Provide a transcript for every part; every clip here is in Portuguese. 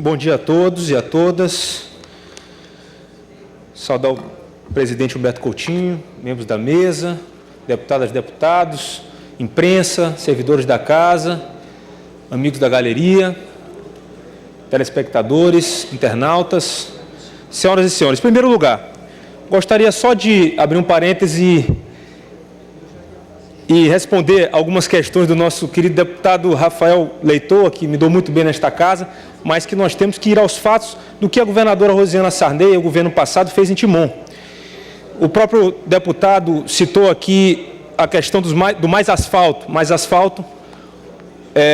Bom dia a todos e a todas. Saudar o presidente Humberto Coutinho, membros da mesa, deputadas e deputados, imprensa, servidores da casa, amigos da galeria, telespectadores, internautas, senhoras e senhores. Em primeiro lugar, gostaria só de abrir um parêntese e responder algumas questões do nosso querido deputado Rafael Leitor, que me dou muito bem nesta casa, mas que nós temos que ir aos fatos do que a governadora Rosiana Sarney, o governo passado, fez em Timon. O próprio deputado citou aqui a questão do mais asfalto,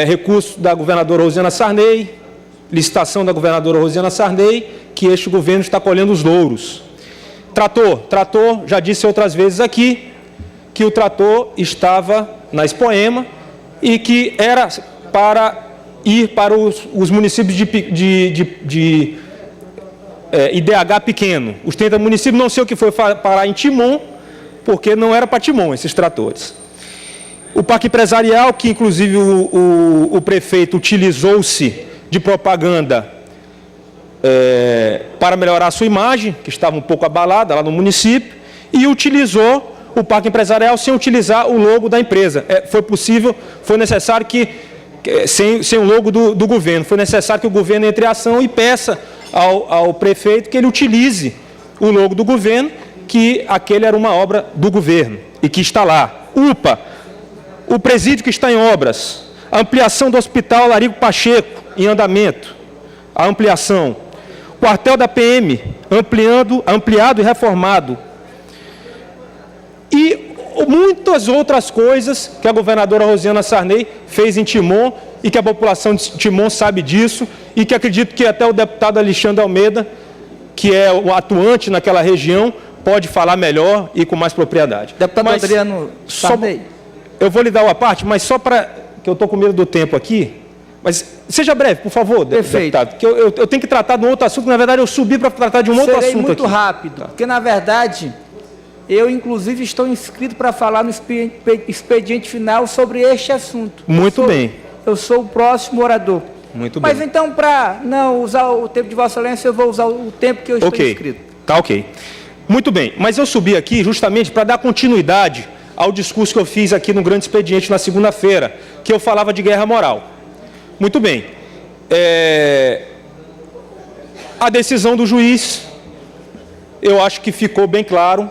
recurso da governadora Rosiana Sarney, licitação da governadora Rosiana Sarney, que este governo está colhendo os louros. Trator, já disse outras vezes aqui, que o trator estava na Expoema e que era para ir para os municípios de IDH pequeno. Os 30 municípios, não sei o que foi parar em Timon, porque não era para Timon esses tratores. O parque empresarial, que inclusive o prefeito utilizou-se de propaganda para melhorar a sua imagem, que estava um pouco abalada lá no município, e utilizou o parque empresarial sem utilizar o logo da empresa. Foi necessário que, sem o logo do governo, foi necessário que o governo entre em ação e peça ao prefeito que ele utilize o logo do governo, que aquele era uma obra do governo e que está lá. UPA, o presídio que está em obras, a ampliação do hospital Larico Pacheco, em andamento, a ampliação, quartel da PM, ampliado e reformado, e muitas outras coisas que a governadora Rosiana Sarney fez em Timon e que a população de Timon sabe disso e que acredito que até o deputado Alexandre Almeida, que é o atuante naquela região, pode falar melhor e com mais propriedade. Deputado Adriano Sarney. Eu vou lhe dar uma parte, mas só para que eu estou com medo do tempo aqui, mas seja breve, por favor, deputado, que eu tenho que tratar de um outro assunto. Na verdade, eu subi para tratar de um outro assunto aqui. Serei muito rápido, porque, na verdade, eu, inclusive, estou inscrito para falar no expediente final sobre este assunto. Muito bem. Eu sou o próximo orador. Muito bem. Mas, então, para não usar o tempo de Vossa Excelência, eu vou usar o tempo que eu estou inscrito. Tá ok. Muito bem. Mas eu subi aqui justamente para dar continuidade ao discurso que eu fiz aqui no grande expediente na segunda-feira, que eu falava de guerra moral. Muito bem. A decisão do juiz, eu acho que ficou bem claro,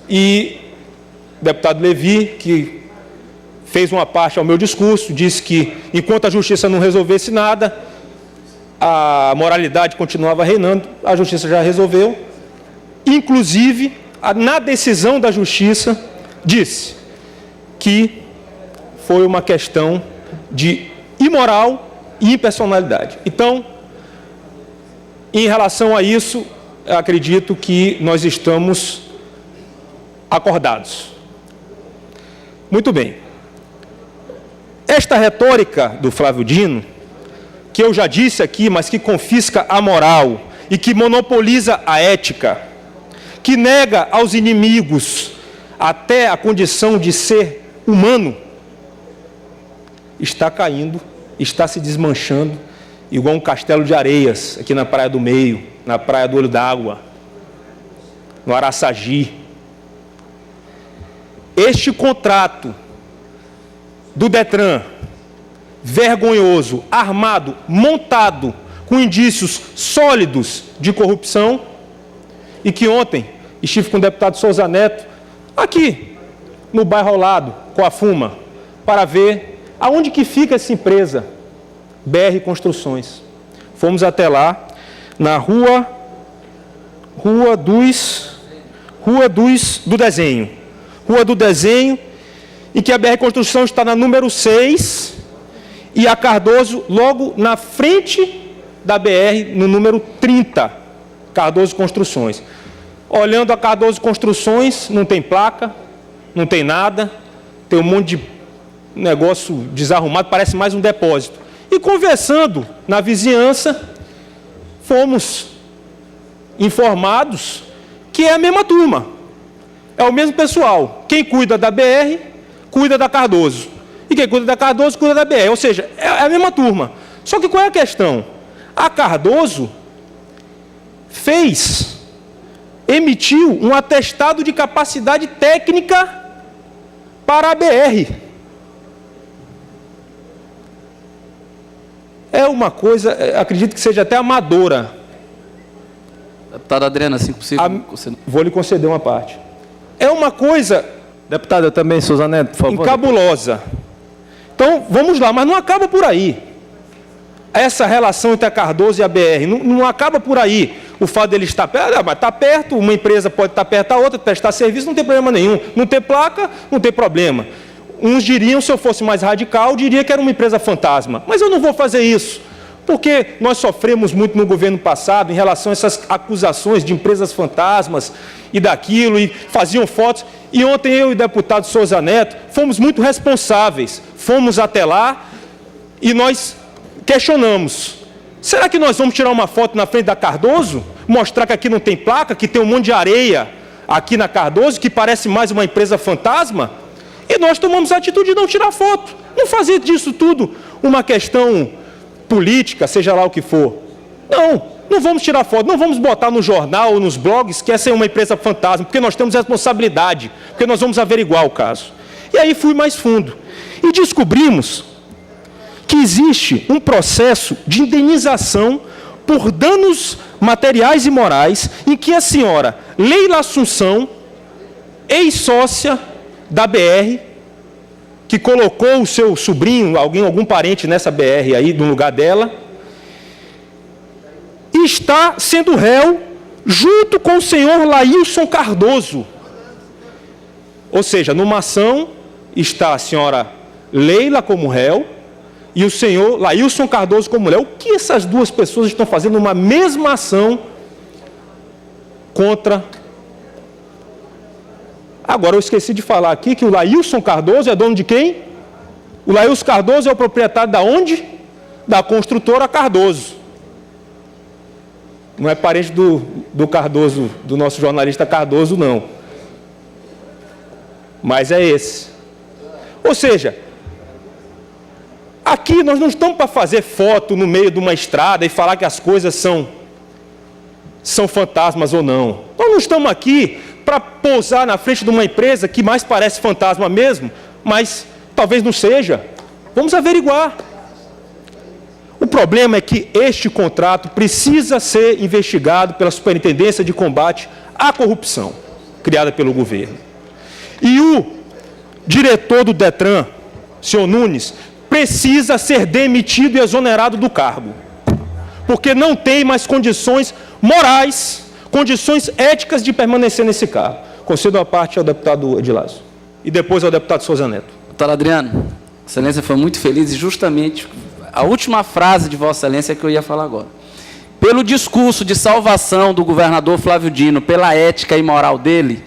e o deputado Levi, que fez uma parte ao meu discurso, disse que enquanto a justiça não resolvesse nada, a moralidade continuava reinando, a justiça já resolveu. Inclusive, na decisão da justiça, disse que foi uma questão de imoral e impessoalidade. Então, em relação a isso, eu acredito que nós estamos acordados. Muito bem. Esta retórica do Flávio Dino, que eu já disse aqui, mas que confisca a moral e que monopoliza a ética, que nega aos inimigos até a condição de ser humano, está caindo, está se desmanchando, igual um castelo de areias, aqui na Praia do Meio, na Praia do Olho d'Água, no Araçagi. Este contrato do Detran, vergonhoso, armado, montado, com indícios sólidos de corrupção, e que ontem estive com o deputado Souza Neto, aqui no bairro ao lado, com a Fuma, para ver aonde que fica essa empresa, BR Construções. Fomos até lá, na Rua do Desenho, em que a BR Construção está na número 6 e a Cardoso logo na frente da BR, no número 30, Cardoso Construções. Olhando a Cardoso Construções, não tem placa, não tem nada, tem um monte de negócio desarrumado, parece mais um depósito. E conversando na vizinhança, fomos informados que é a mesma turma, é o mesmo pessoal. Quem cuida da BR, cuida da Cardoso. E quem cuida da Cardoso, cuida da BR. Ou seja, é a mesma turma. Só que qual é a questão? A Cardoso emitiu um atestado de capacidade técnica para a BR. É uma coisa, acredito que seja até amadora. Deputado Adriano, assim possível. Vou lhe conceder uma parte. É uma coisa... Deputado, eu também, Souza Neto, por favor. Encabulosa. Então, vamos lá, mas não acaba por aí. Essa relação entre a Cardoso e a BR, não acaba por aí. O fato dele estar perto, mas está perto, uma empresa pode estar perto da outra, prestar serviço, não tem problema nenhum. Não ter placa, não tem problema. Uns diriam, se eu fosse mais radical, diria que era uma empresa fantasma. Mas eu não vou fazer isso, porque nós sofremos muito no governo passado em relação a essas acusações de empresas fantasmas e daquilo, e faziam fotos. E ontem eu e o deputado Souza Neto fomos muito responsáveis. Fomos até lá e nós questionamos. Será que nós vamos tirar uma foto na frente da Cardoso? Mostrar que aqui não tem placa, que tem um monte de areia aqui na Cardoso, que parece mais uma empresa fantasma? E nós tomamos a atitude de não tirar foto. Não fazer disso tudo uma questão política, seja lá o que for. Não vamos tirar foto, não vamos botar no jornal ou nos blogs que essa é uma empresa fantasma, porque nós temos responsabilidade, porque nós vamos averiguar o caso. E aí fui mais fundo. E descobrimos que existe um processo de indenização por danos materiais e morais em que a senhora Leila Assunção, ex-sócia da BR, que colocou o seu sobrinho, algum parente nessa BR aí, no lugar dela, está sendo réu junto com o senhor Laílson Cardoso. Ou seja, numa ação está a senhora Leila como réu e o senhor Laílson Cardoso como réu. O que essas duas pessoas estão fazendo numa mesma ação contra... Agora, eu esqueci de falar aqui que o Laílson Cardoso é dono de quem? O Laílson Cardoso é o proprietário da onde? Da construtora Cardoso. Não é parente do Cardoso, do nosso jornalista Cardoso, não. Mas é esse. Ou seja, aqui nós não estamos para fazer foto no meio de uma estrada e falar que as coisas são fantasmas ou não. Nós não estamos aqui para pousar na frente de uma empresa que mais parece fantasma mesmo, mas talvez não seja. Vamos averiguar. O problema é que este contrato precisa ser investigado pela Superintendência de Combate à Corrupção, criada pelo governo. E o diretor do Detran, senhor Nunes, precisa ser demitido e exonerado do cargo, porque não tem mais condições morais, condições éticas de permanecer nesse cargo. Concedo a parte ao deputado Edilazo e depois ao deputado Souza Neto. Doutor Adriano, Excelência foi muito feliz e justamente a última frase de Vossa Excelência é que eu ia falar agora. Pelo discurso de salvação do governador Flávio Dino, pela ética e moral dele,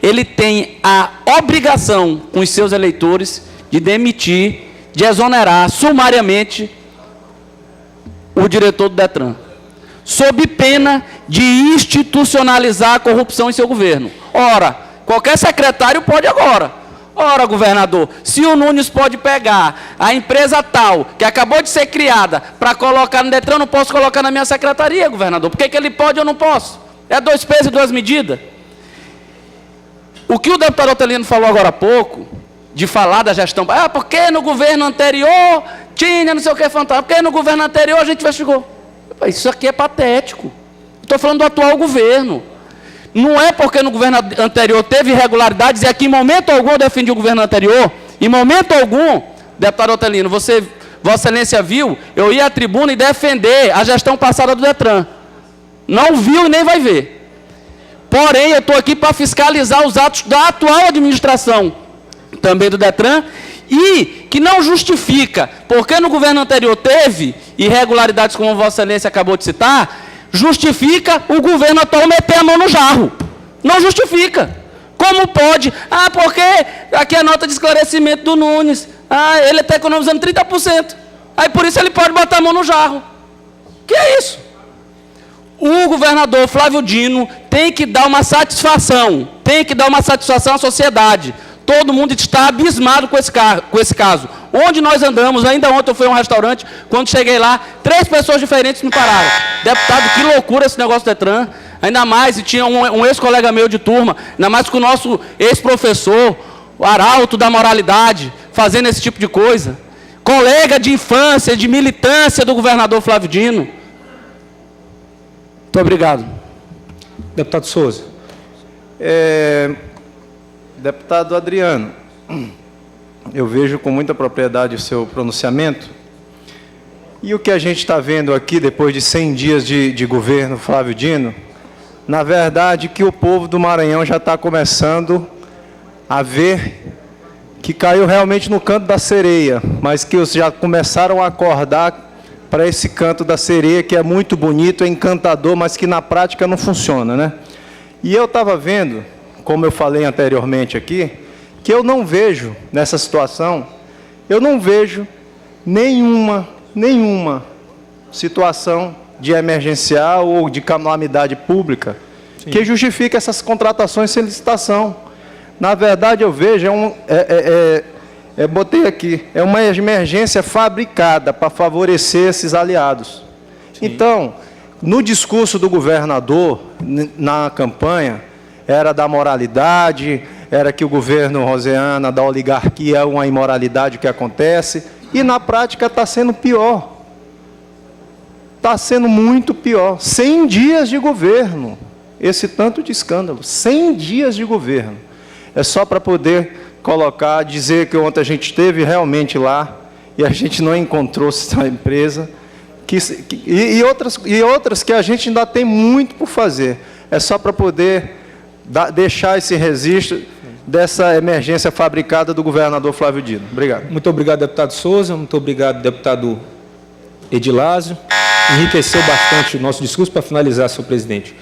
ele tem a obrigação com os seus eleitores de demitir, de exonerar sumariamente o diretor do Detran, sob pena de institucionalizar a corrupção em seu governo. Ora, qualquer secretário pode agora. Ora, governador, se o Nunes pode pegar a empresa tal, que acabou de ser criada, para colocar no Detran, eu não posso colocar na minha secretaria, governador. Por que ele pode e eu não posso? É 2 pesos e 2 medidas. O que o deputado Otelino falou agora há pouco, de falar da gestão, porque no governo anterior tinha não sei o que fantasma, porque no governo anterior a gente investigou. Isso aqui é patético. Estou falando do atual governo. Não é porque no governo anterior teve irregularidades, e aqui em momento algum eu defendi o governo anterior, em momento algum, deputado Otelino, Vossa Excelência viu, eu ia à tribuna e defender a gestão passada do Detran. Não viu e nem vai ver. Porém, eu estou aqui para fiscalizar os atos da atual administração, também do Detran, e que não justifica, porque no governo anterior teve irregularidades, como Vossa Excelência acabou de citar, justifica o governo atual meter a mão no jarro. Não justifica. Como pode? Porque aqui é a nota de esclarecimento do Nunes. Ele está economizando 30%. Aí por isso ele pode botar a mão no jarro. Que é isso? O governador Flávio Dino tem que dar uma satisfação. Tem que dar uma satisfação à sociedade. Todo mundo está abismado com esse caso. Onde nós andamos, ainda ontem eu fui a um restaurante, quando cheguei lá, 3 pessoas diferentes me pararam. Deputado, que loucura esse negócio do Detran. Ainda mais, e tinha um ex-colega meu de turma, ainda mais com o nosso ex-professor, o arauto da moralidade, fazendo esse tipo de coisa. Colega de infância, de militância do governador Flávio Dino. Muito obrigado. Deputado Souza. Deputado Adriano, eu vejo com muita propriedade o seu pronunciamento. E o que a gente está vendo aqui, depois de 100 dias de governo Flávio Dino, na verdade, que o povo do Maranhão já está começando a ver que caiu realmente no canto da sereia, mas que já começaram a acordar para esse canto da sereia, que é muito bonito, é encantador, mas que na prática não funciona, né? E eu estava vendo, como eu falei anteriormente aqui, que eu não vejo, nessa situação, eu não vejo nenhuma situação de emergencial ou de calamidade pública que justifique essas contratações sem licitação. Na verdade, eu vejo, botei aqui, é uma emergência fabricada para favorecer esses aliados. Sim. Então, no discurso do governador, na campanha, era da moralidade, era que o governo Rosiana, da oligarquia, é uma imoralidade que acontece, e na prática está sendo pior. Está sendo muito pior. 100 dias de governo, esse tanto de escândalo, 100 dias de governo. É só para poder colocar, dizer que ontem a gente esteve realmente lá e a gente não encontrou essa empresa, e outras que a gente ainda tem muito por fazer. É só para poder deixar esse registro dessa emergência fabricada do governador Flávio Dino. Obrigado. Muito obrigado, deputado Souza. Muito obrigado, deputado Edilásio. Enriqueceu bastante o nosso discurso. Para finalizar, senhor presidente.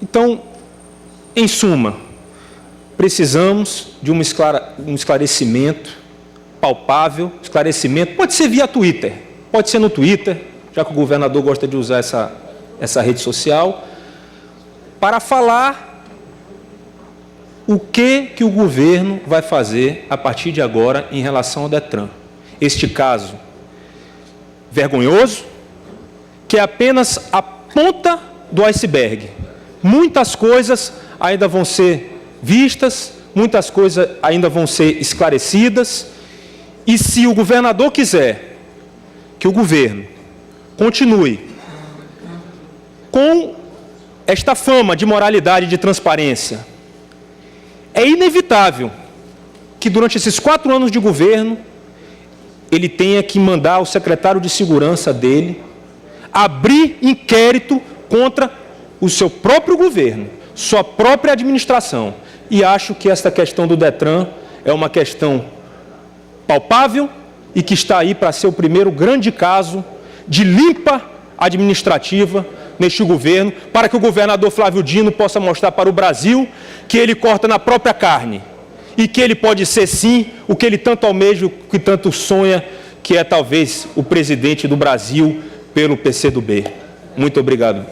Então, em suma, precisamos de um esclarecimento palpável, esclarecimento, pode ser via Twitter, pode ser no Twitter, já que o governador gosta de usar essa rede social, para falar o que o governo vai fazer a partir de agora em relação ao Detran. Este caso vergonhoso, que é apenas a ponta do iceberg. Muitas coisas ainda vão ser vistas, muitas coisas ainda vão ser esclarecidas, e se o governador quiser que o governo continue com esta fama de moralidade e de transparência, é inevitável que durante esses 4 anos de governo ele tenha que mandar o secretário de segurança dele abrir inquérito contra o seu próprio governo, sua própria administração. E acho que esta questão do Detran é uma questão palpável e que está aí para ser o primeiro grande caso de limpa administrativa neste governo, para que o governador Flávio Dino possa mostrar para o Brasil que ele corta na própria carne e que ele pode ser, sim, o que ele tanto almeja, o que tanto sonha, que é talvez o presidente do Brasil pelo PCdoB. Muito obrigado.